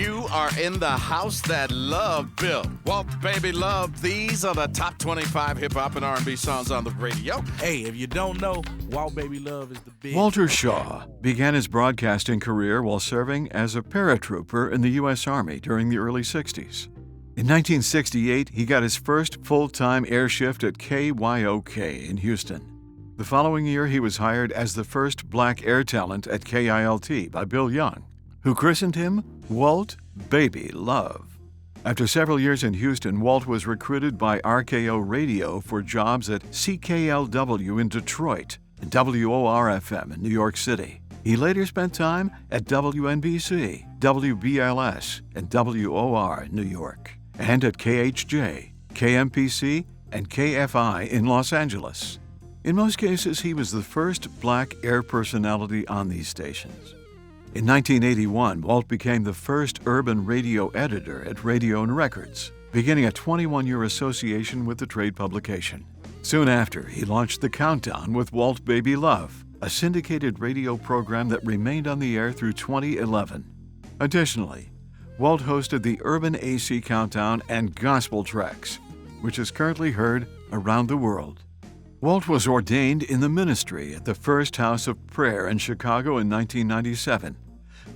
You are in the house that loved Bill. Walt, baby, love. These are the top 25 hip-hop and R&B songs on the radio. Hey, if you don't know, Walt Baby Love is the big... Walter Shaw began his broadcasting career while serving as a paratrooper in the U.S. Army during the early 60s. In 1968, he got his first full-time air shift at KYOK in Houston. The following year, he was hired as the first black air talent at KILT by Bill Young, who christened him Walt Baby Love. After several years in Houston, Walt was recruited by RKO Radio for jobs at CKLW in Detroit and WOR-FM in New York City. He later spent time at WNBC, WBLS, and WOR in New York, and at KHJ, KMPC, and KFI in Los Angeles. In most cases, he was the first black air personality on these stations. In 1981, Walt became the first urban radio editor at Radio and Records, beginning a 21-year association with the trade publication. Soon after, he launched The Countdown with Walt Baby Love, a syndicated radio program that remained on the air through 2011. Additionally, Walt hosted the Urban AC Countdown and Gospel Tracks, which is currently heard around the world. Walt was ordained in the ministry at the First House of Prayer in Chicago in 1997,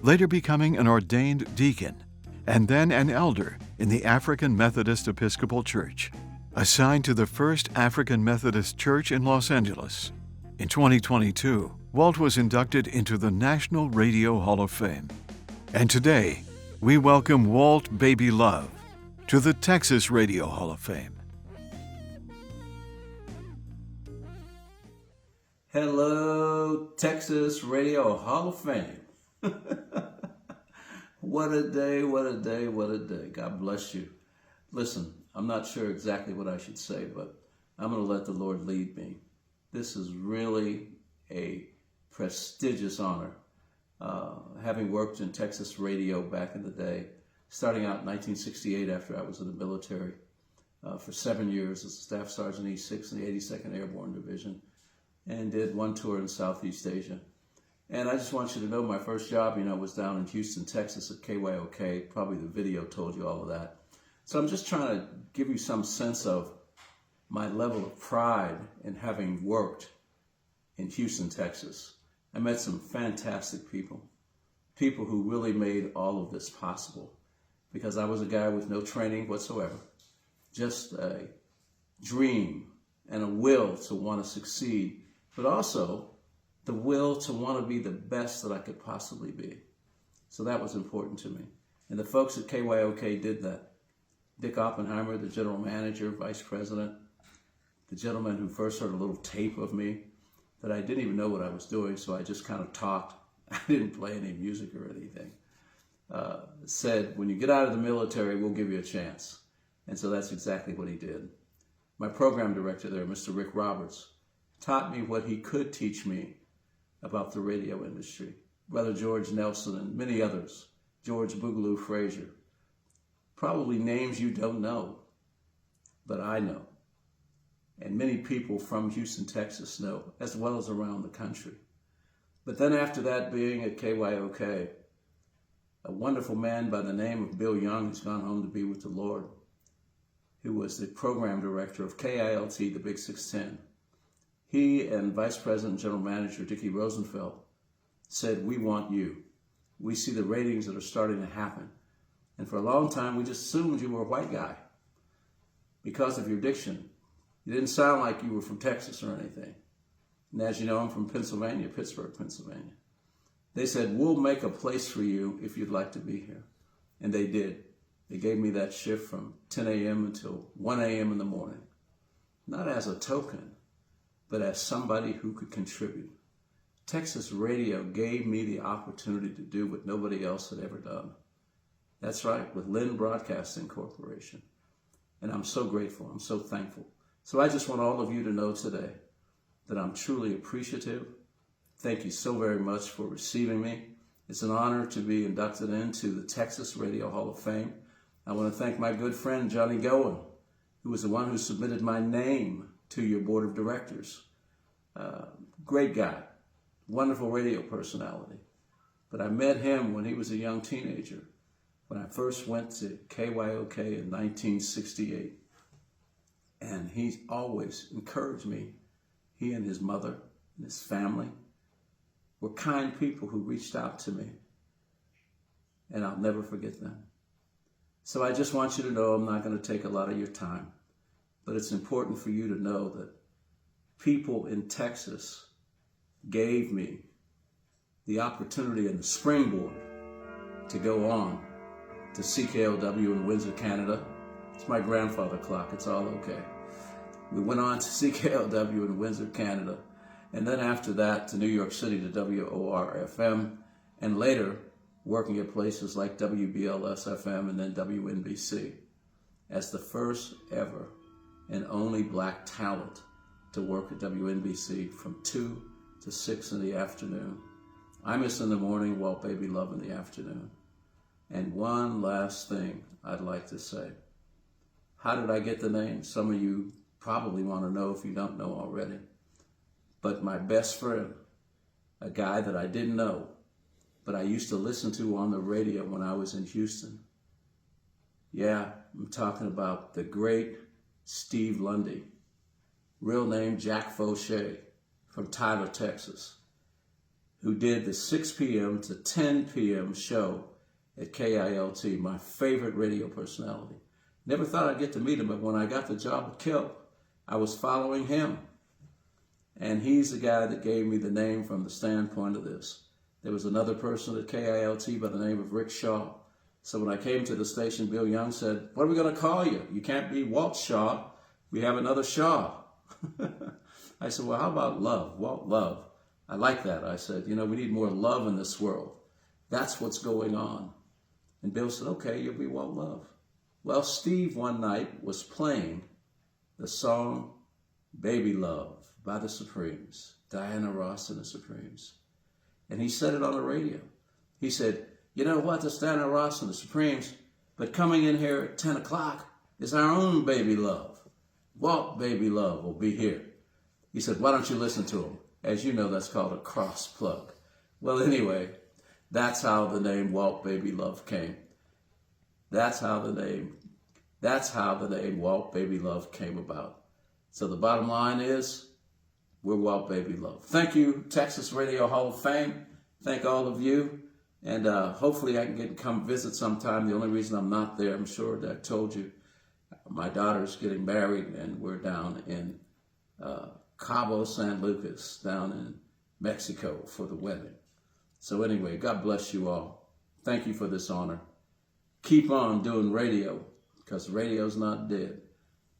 later becoming an ordained deacon, and then an elder in the African Methodist Episcopal Church, assigned to the First African Methodist Church in Los Angeles. In 2022, Walt was inducted into the National Radio Hall of Fame. And today, we welcome Walt Baby Love to the Texas Radio Hall of Fame. Hello, Texas Radio Hall of Fame. What a day, what a day, what a day. God bless you. Listen, I'm not sure exactly what I should say, but I'm going to let the Lord lead me. This is really a prestigious honor. Having worked in Texas radio back in the day, starting out in 1968 after I was in the military for 7 years as a Staff Sergeant E6 in the 82nd Airborne Division, and did one tour in Southeast Asia. And I just want you to know my first job, was down in Houston, Texas at KYOK. Probably the video told you all of that. So I'm just trying to give you some sense of my level of pride in having worked in Houston, Texas. I met some fantastic people who really made all of this possible, because I was a guy with no training whatsoever, just a dream and a will to want to succeed, but also the will to want to be the best that I could possibly be. So that was important to me. And the folks at KYOK did that. Dick Oppenheimer, the general manager, vice president, the gentleman who first heard a little tape of me that I didn't even know what I was doing, so I just kind of talked. I didn't play any music or anything. Said, when you get out of the military, we'll give you a chance. And so that's exactly what he did. My program director there, Mr. Rick Roberts, taught me what he could teach me about the radio industry. Brother George Nelson and many others, George Boogaloo Frazier, probably names you don't know, but I know. And many people from Houston, Texas know, as well as around the country. But then after that, being at KYOK, a wonderful man by the name of Bill Young has gone home to be with the Lord, who was the program director of KILT, the Big 610. He and Vice President and General Manager Dickie Rosenfeld said, we want you. We see the ratings that are starting to happen. And for a long time, we just assumed you were a white guy because of your diction. You didn't sound like you were from Texas or anything. And as you know, I'm from Pennsylvania, Pittsburgh, Pennsylvania. They said, we'll make a place for you if you'd like to be here. And they did. They gave me that shift from 10 a.m. until 1 a.m. in the morning. Not as a token, but as somebody who could contribute. Texas radio gave me the opportunity to do what nobody else had ever done. That's right, with Lynn Broadcasting Corporation. And I'm so grateful, I'm so thankful. So I just want all of you to know today that I'm truly appreciative. Thank you so very much for receiving me. It's an honor to be inducted into the Texas Radio Hall of Fame. I want to thank my good friend Johnny Gowen, who was the one who submitted my name to your board of directors. Great guy, wonderful radio personality. But I met him when he was a young teenager, when I first went to KYOK in 1968. And he's always encouraged me. He and his mother and his family were kind people who reached out to me. And I'll never forget them. So I just want you to know I'm not going to take a lot of your time. But it's important for you to know that people in Texas gave me the opportunity and the springboard to go on to CKLW in Windsor, Canada. It's my grandfather clock. It's all okay. We went on to CKLW in Windsor, Canada, and then after that to New York City to WOR-FM, and later working at places like WBLS-FM and then WNBC as the first ever and only black talent to work at WNBC from 2 to 6 in the afternoon. Imus in the morning, Walt Baby Love in the afternoon. And one last thing I'd like to say. How did I get the name? Some of you probably want to know if you don't know already. But my best friend, a guy that I didn't know, but I used to listen to on the radio when I was in Houston. Yeah, I'm talking about the great Steve Lundy, real name Jack Fauché, from Tyler, Texas, who did the 6 p.m. to 10 p.m. show at KILT, my favorite radio personality. Never thought I'd get to meet him, but when I got the job at KILT, I was following him. And he's the guy that gave me the name from the standpoint of this. There was another person at KILT by the name of Rick Shaw. So when I came to the station, Bill Young said, "What are we going to call you? You can't be Walt Shaw. We have another Shaw." I said, "Well, how about Love? Walt Love." I like that. I said, "You know, we need more love in this world. That's what's going on." And Bill said, "Okay, you'll be Walt Love." Well, Steve one night was playing the song Baby Love by the Supremes, Diana Ross and the Supremes. And he said it on the radio. He said, "You know what, that's Diana Ross and the Supremes, but coming in here at 10 o'clock is our own Baby Love. Walt Baby Love will be here." He said, "Why don't you listen to him?" As you know, that's called a cross plug. Well, anyway, that's how the name Walt Baby Love came. That's how the name Walt Baby Love came about. So the bottom line is, we're Walt Baby Love. Thank you, Texas Radio Hall of Fame. Thank all of you. And hopefully I can come visit sometime. The only reason I'm not there, I'm sure that I told you, my daughter's getting married and we're down in Cabo San Lucas, down in Mexico for the wedding. So anyway, God bless you all. Thank you for this honor. Keep on doing radio, because radio's not dead.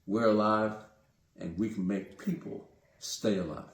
We're alive, and we can make people stay alive.